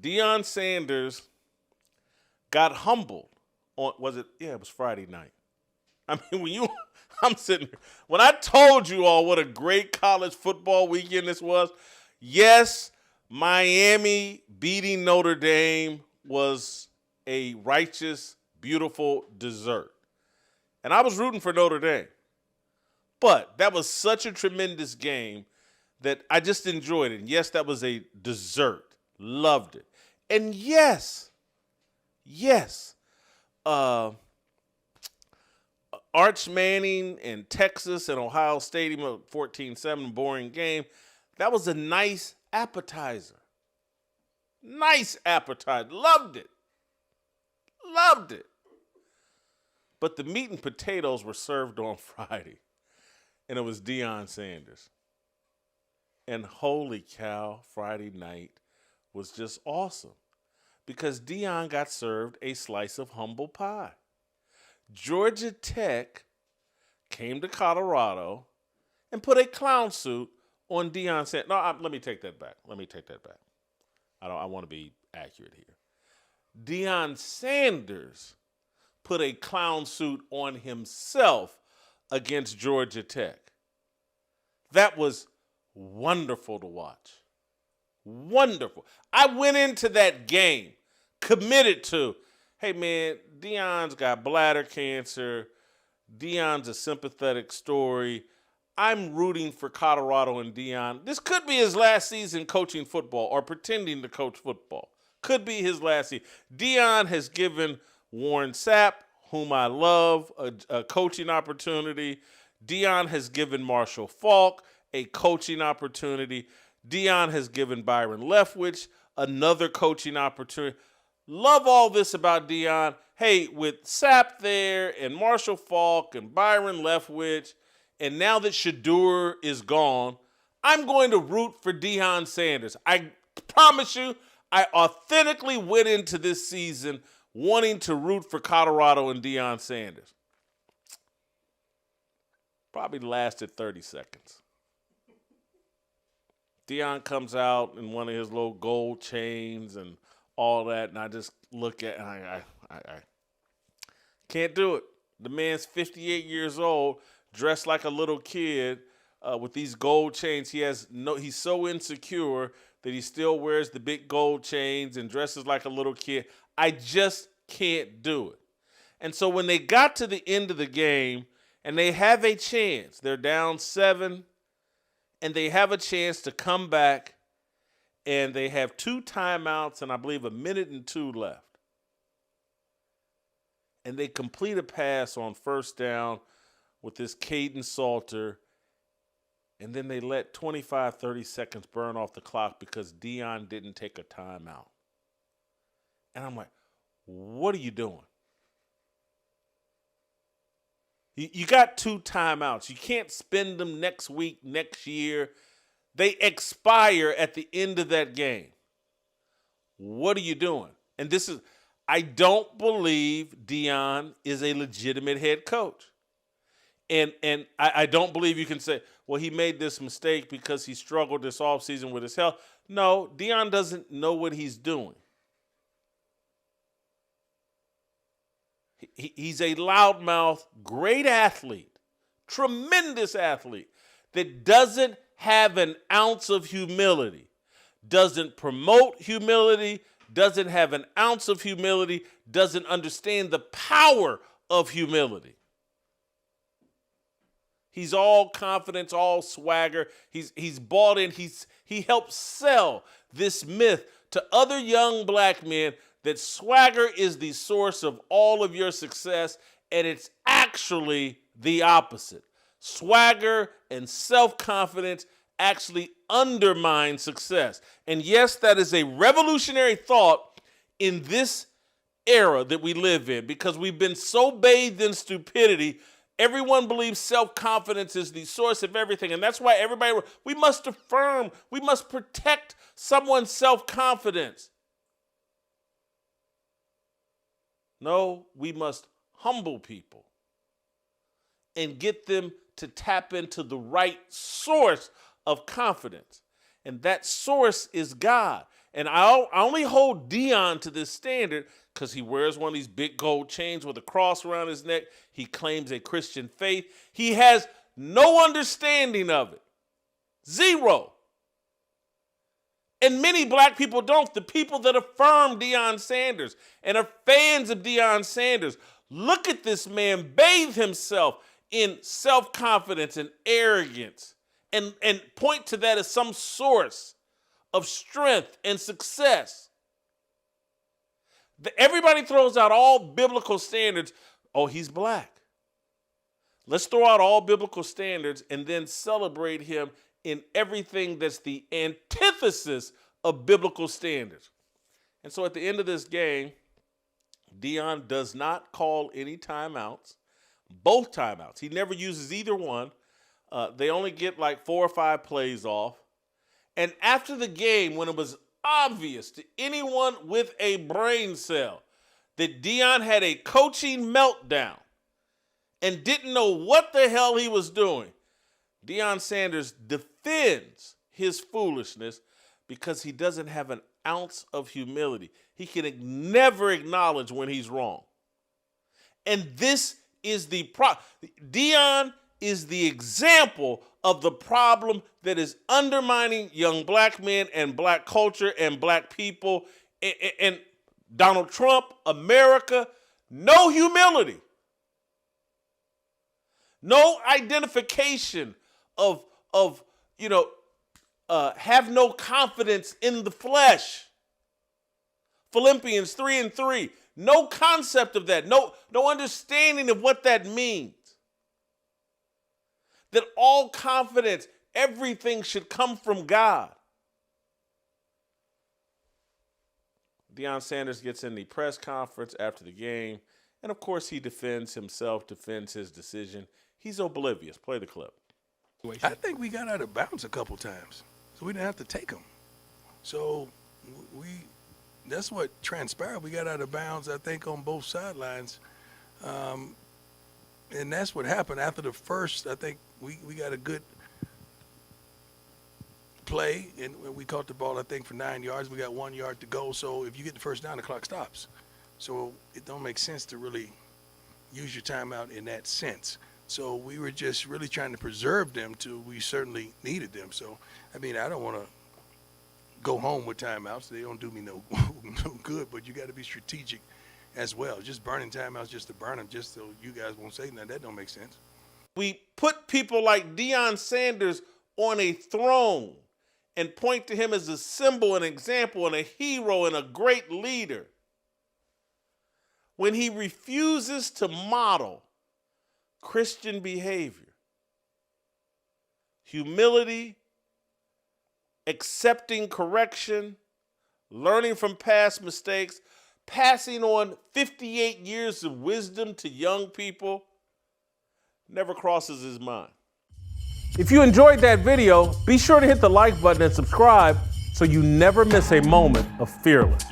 Deion Sanders got humbled on, it was Friday night. I mean, I'm sitting here. When I told you all what a great college football weekend this was, yes, Miami beating Notre Dame was a righteous, beautiful dessert. And I was rooting for Notre Dame. But that was such a tremendous game that I just enjoyed it. And yes, that was a dessert. Loved it. And yes, Arch Manning and Texas and Ohio Stadium, a 14-7 boring game. That was a nice appetizer. Nice appetizer. Loved it. Loved it. But the meat and potatoes were served on Friday. And it was Deion Sanders. And holy cow, Friday night was just awesome. Because Deion got served a slice of humble pie. Georgia Tech came to Colorado and put a clown suit on Deion Sanders. No, let me take that back. I want to be accurate here. Deion Sanders put a clown suit on himself against Georgia Tech. That was wonderful to watch. Wonderful. I went into that game committed to, hey man, Deion's got bladder cancer. Deion's a sympathetic story. I'm rooting for Colorado and Deion. This could be his last season coaching football or pretending to coach football. Could be his last season. Deion has given Warren Sapp, whom I love, a coaching opportunity. Deion has given Marshall Faulk a coaching opportunity. Deion has given Byron Leftwich another coaching opportunity. Love all this about Deion. Hey, with Sapp there and Marshall Faulk and Byron Leftwich, and now that Shador is gone, I'm going to root for Deion Sanders. I promise you, I authentically went into this season wanting to root for Colorado and Deion Sanders. Probably lasted 30 seconds. Deion comes out in one of his little gold chains and all that, and I just look at it, and I can't do it. The man's 58 years old, dressed like a little kid with these gold chains. He's so insecure that he still wears the big gold chains and dresses like a little kid. I just can't do it. And so when they got to the end of the game and they have a chance, they're down 7, and they have a chance to come back, and they have 2 timeouts and I believe 1 minute and 2 left. And they complete a pass on first down with this Caden Salter, and then they let 25, 30 seconds burn off the clock because Deion didn't take a timeout. And I'm like, what are you doing? You got 2 timeouts. You can't spend them next week, next year. They expire at the end of that game. What are you doing? And I don't believe Deion is a legitimate head coach. And I don't believe you can say, well, he made this mistake because he struggled this offseason with his health. No, Deion doesn't know what he's doing. He's a loudmouth, great athlete, tremendous athlete that doesn't have an ounce of humility, doesn't promote humility, doesn't have an ounce of humility, doesn't understand the power of humility. He's all confidence, all swagger. He's bought in. He helps sell this myth to other young black men that swagger is the source of all of your success, and it's actually the opposite. Swagger and self-confidence actually undermine success. And yes, that is a revolutionary thought in this era that we live in because we've been so bathed in stupidity. Everyone believes self-confidence is the source of everything. And that's why we must affirm, we must protect someone's self-confidence. No, we must humble people and get them to tap into the right source of confidence. And that source is God. And I only hold Deion to this standard because he wears one of these big gold chains with a cross around his neck. He claims a Christian faith. He has no understanding of it. Zero. And many black people don't. The people that affirm Deion Sanders and are fans of Deion Sanders look at this man bathe himself in self-confidence and arrogance and point to that as some source of strength and success. Everybody throws out all biblical standards. Oh, he's black. Let's throw out all biblical standards and then celebrate him in everything that's the antithesis of biblical standards. And so at the end of this game, Deion does not call any timeouts, both timeouts. He never uses either one. They only get like 4 or 5 plays off. And after the game, when it was obvious to anyone with a brain cell that Deion had a coaching meltdown and didn't know what the hell he was doing, Deion Sanders defends his foolishness because he doesn't have an ounce of humility. He can never acknowledge when he's wrong. And this is the problem. Deion is the example of the problem that is undermining young black men and black culture and black people and Donald Trump, America. No humility. No identification of have no confidence in the flesh. Philippians 3:3. No concept of that. No understanding of what that means. That all confidence, everything should come from God. Deion Sanders gets in the press conference after the game, and of course he defends himself, defends his decision. He's oblivious. Play the clip. I think we got out of bounds a couple times, so we didn't have to take them. So that's what transpired. We got out of bounds, I think, on both sidelines. And that's what happened. After the first, I think we got a good play, and we caught the ball, I think, for 9 yards. We got 1 yard to go. So if you get the first down, the clock stops. So it don't make sense to really use your timeout in that sense. So we were just really trying to preserve them till we certainly needed them. So, I mean, I don't want to go home with timeouts. They don't do me no good, but you got to be strategic as well. Just burning timeouts just to burn them just so you guys won't say nothing. That don't make sense. We put people like Deion Sanders on a throne and point to him as a symbol, an example, and a hero and a great leader. When he refuses to model Christian behavior, humility, accepting correction, learning from past mistakes, passing on 58 years of wisdom to young people, never crosses his mind. If you enjoyed that video, be sure to hit the like button and subscribe so you never miss a moment of Fearless.